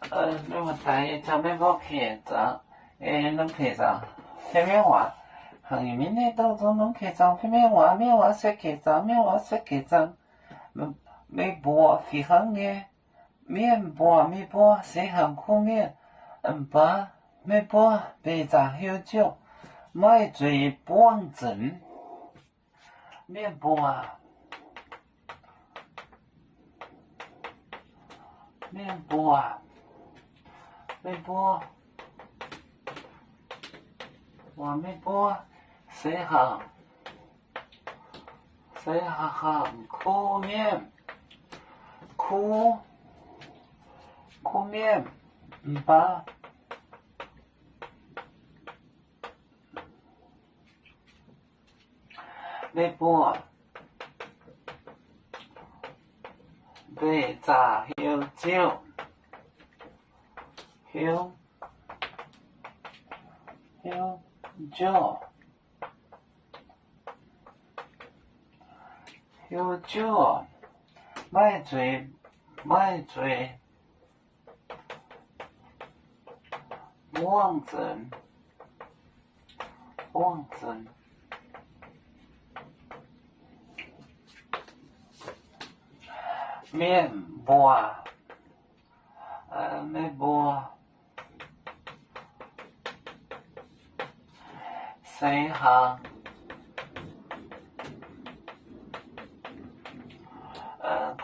那么在咱们个客栈，能客栈，前面话，行业面呢到处能客栈，前面话说客栈，面话说客栈，没播飞行的，面播没播，谁行苦面，把没播被炸后酒，买醉不忘正，面播啊。面波啊，面波，我面波，谁行苦面，苦面，把面波。被炸后酒，后酒，买醉，忘正，面波，面波，谁行？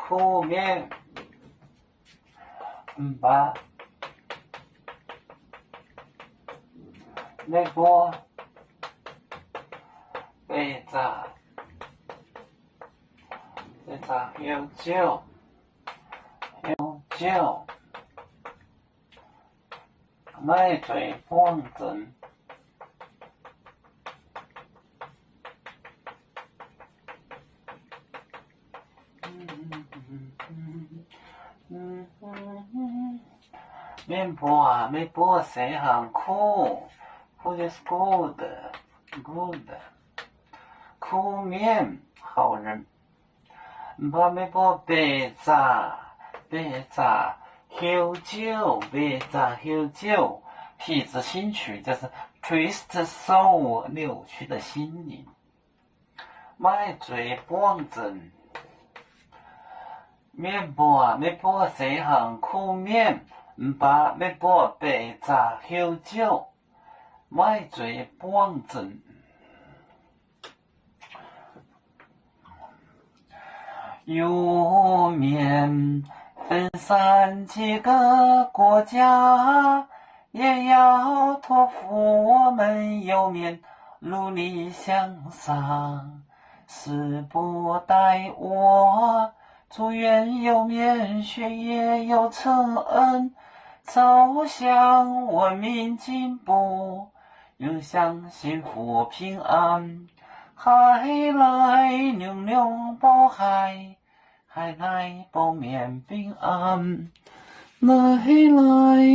苦面，把面波被炸后酒，买醉忘正。面波谁行苦就是 good，苦面好人，把面波被炸后酒，痞子心曲就是 twist soul 扭曲的心灵，买醉不忘正。面波谁行苦面，把面波被炸后酒，买醉不忘正。有面分散几个国家，也要托付我们有面努力向上，时不待我。祝愿有面学业有成恩，走向文明进步，又向幸福平安。海来娘娘保海，海来保面平安。来。